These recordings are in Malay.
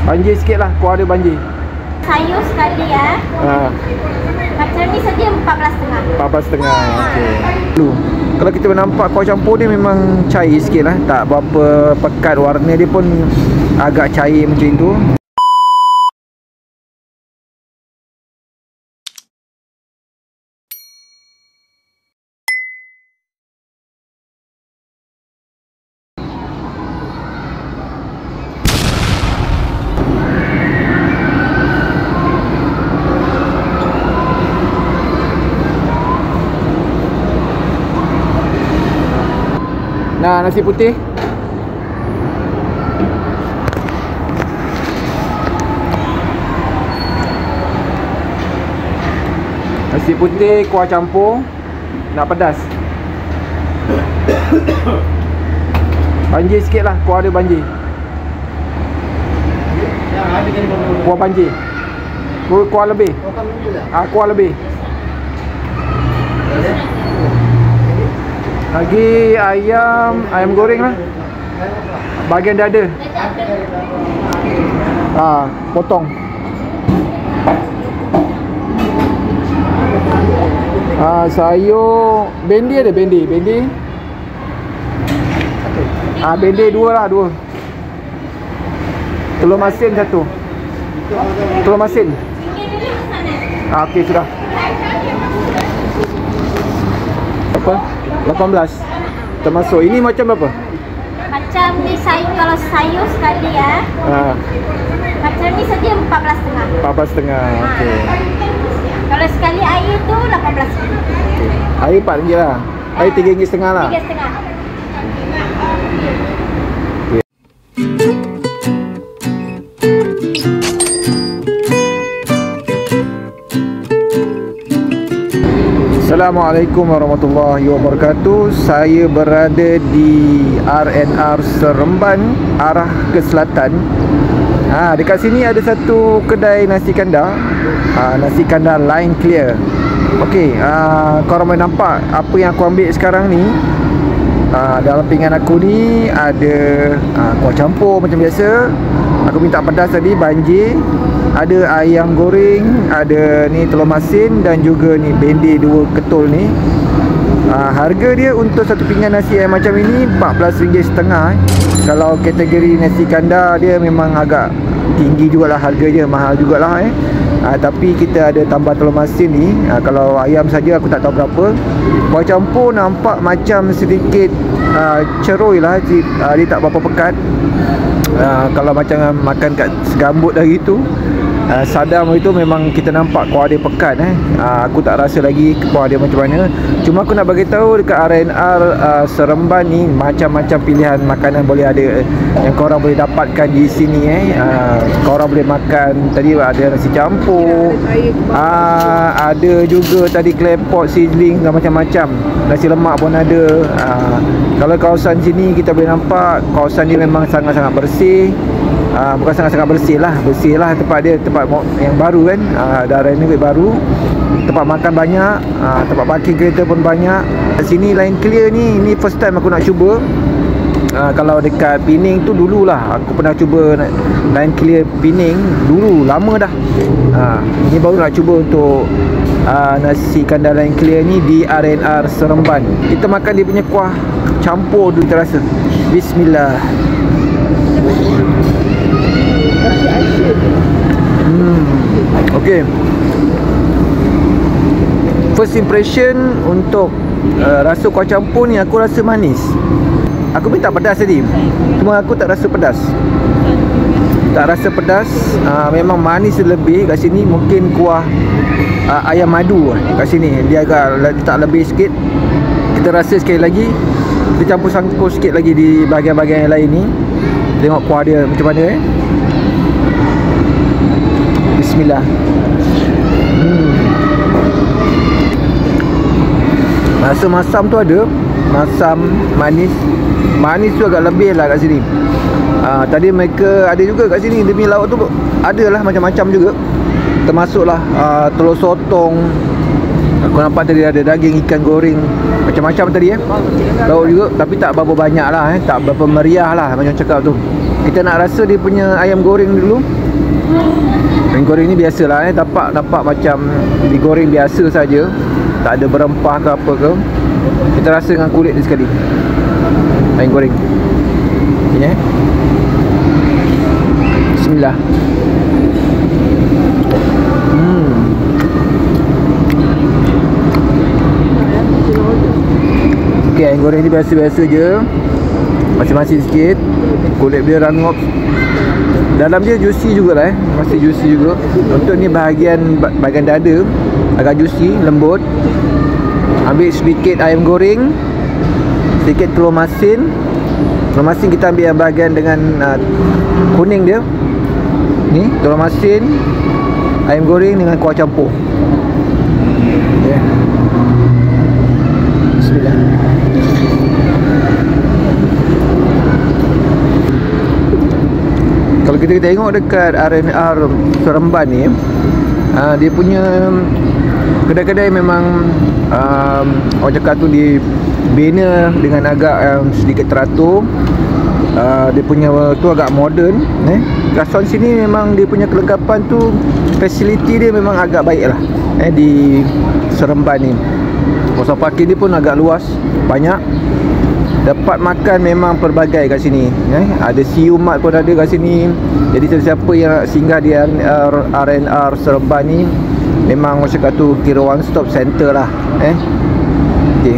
Banjir sikit lah, kuah dia banjir. Sayur sekali ya. Macam ni saja 14.5. 14.5. Okey. Kalau kita nampak kuah campur dia memang cair sikit lah, tak berapa pekat, warna dia pun agak cair macam tu. Nah, nasi putih. Nasi putih kuah campur. Nak pedas. Banjir sikit lah, kuah dia banjir. Kuah banjir. Kuah lebih. Kuah lebih. Lagi ayam goreng lah. Bahagian dada. Potong. Sayur bendi ada, bendi. Bendi 2 lah, 2. Telur masin 1. Telur masin. Okey, sudah. Apa? 18. Termasuk. Ini macam berapa? Macam ni sayur, kalau sayur sekali ya. Macam ni saja 14.5. 14.5. Okey. Kalau sekali air tu 18. Okay. Air RM4 lah. Air RM3.5 lah. RM3.5. Assalamualaikum warahmatullahi wabarakatuh. Saya berada di R&R Seremban, arah ke selatan. Dekat sini ada satu kedai nasi kandar. Nasi kandar Line Clear. Okey, korang boleh nampak apa yang aku ambil sekarang ni. Dalam pinggan aku ni ada kuah campur macam biasa. Aku minta pedas tadi, banjir. Ada ayam goreng, ada ni telur masin dan juga ni bendi 2 ketul ni. Harga dia untuk satu pinggan nasi yang macam ini RM14.5. Kalau kategori nasi kandar dia memang agak tinggi jugalah harga dia, mahal jugalah tapi kita ada tambah telur masin ni. Kalau ayam saja aku tak tahu berapa. Kuah campur nampak macam sedikit ceroy lah, dia tak berapa pekat. Kalau macam makan kat segambut hari tu, Sadam itu memang kita nampak kuah dia pekat. Aku tak rasa lagi kuah dia macam mana. Cuma aku nak bagi tahu dekat R&R Seremban ni macam-macam pilihan makanan boleh ada yang korang boleh dapatkan di sini. Korang boleh makan tadi ada nasi campur, ada juga tadi claypot sizzling dan macam-macam. Nasi lemak pun ada. Kalau kawasan sini kita boleh nampak kawasan ni memang sangat-sangat bersih. Bukan sangat-sangat bersih lah tempat dia, tempat yang baru kan. Dah renovate baru, tempat makan banyak, tempat parking kereta pun banyak. Sini Line Clear ni, ini first time aku nak cuba. Kalau dekat Pening tu dululah aku pernah cuba Line Clear Pening dulu, lama dah. Ini baru nak cuba untuk nasi kandar Line Clear ni di R&R Seremban. Kita makan dia punya kuah campur dulu kita rasa. Bismillah. Okay. First impression untuk rasa kuah campur ni, aku rasa manis. Aku minta pedas tadi, cuma aku tak rasa pedas. Tak rasa pedas. Memang manis lebih kat sini. Mungkin kuah ayam madu kat sini dia agak letak lebih sikit. Kita rasa sekali lagi, kita campur sangkut sikit lagi di bahagian-bahagian yang lain ni. Tengok kuah dia macam mana. Bismillah. Rasa masam tu ada. Masam, manis. Manis tu agak lebih lah kat sini. Tadi mereka ada juga kat sini. Dia punya lauk tu ada lah macam-macam juga. Termasuklah telur sotong. Aku nampak tadi ada daging ikan goreng, macam-macam tadi lauk juga. Tapi tak berapa banyak lah, tak berapa meriah lah macam cakap tu. Kita nak rasa dia punya ayam goreng dulu. Ayam goreng ni biasalah nampak macam digoreng biasa saja, tak ada berempah ke apa ke. Kita rasa dengan kulit dia sekali. Ayam goreng ini Bismillah. Okay, ayam goreng ni biasa-biasa je, masing-masing sikit. Kulit dia rangup, dalam dia juicy jugalah masih juicy juga. Untuk ni bahagian dada agak juicy, lembut. Ambil sedikit ayam goreng, sedikit telur masin. Telur masin kita ambil yang bahagian dengan kuning dia. Ni telur masin, ayam goreng dengan kuah campur. Okay. Bismillah. Kalau kita tengok dekat R&R Seremban ni, dia punya kedai-kedai memang orang cakap tu dibina dengan agak sedikit teratur. Dia punya tu agak moden. Restoran sini memang dia punya kelengkapan tu, fasiliti dia memang agak baik lah di Seremban ni. Kawasan parking dia pun agak luas, banyak. Dapat makan memang pelbagai kat sini. Ada siumat pun ada kat sini. Jadi sesiapa yang singgah di R&R Seremban ni, memang macam kat tu kira one stop center lah. Okay.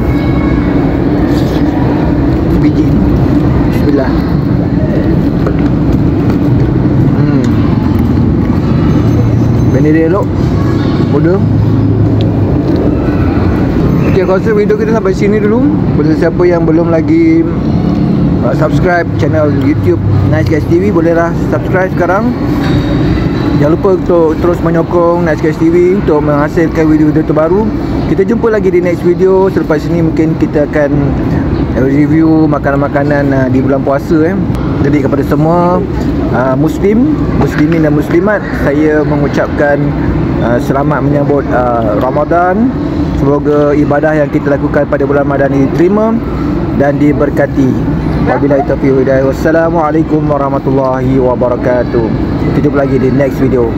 Biji. Bismillah. Benda dia elok. Mudah. Okay, aku rasa video kita sampai sini dulu. Bagi siapa yang belum lagi subscribe channel YouTube Nice Guys TV, bolehlah subscribe sekarang. Jangan lupa untuk terus menyokong Nice Guys TV untuk menghasilkan video-video terbaru. Kita jumpa lagi di next video. Selepas ini mungkin kita akan review makanan-makanan di bulan puasa. Jadi kepada semua muslimin dan muslimat, saya mengucapkan selamat menyambut Ramadan. Semoga ibadah yang kita lakukan pada bulan Ramadan ini diterima dan diberkati. Wabillahi taufiq wal hidayah. Wassalamualaikum warahmatullahi wabarakatuh. Kita jumpa lagi di next video.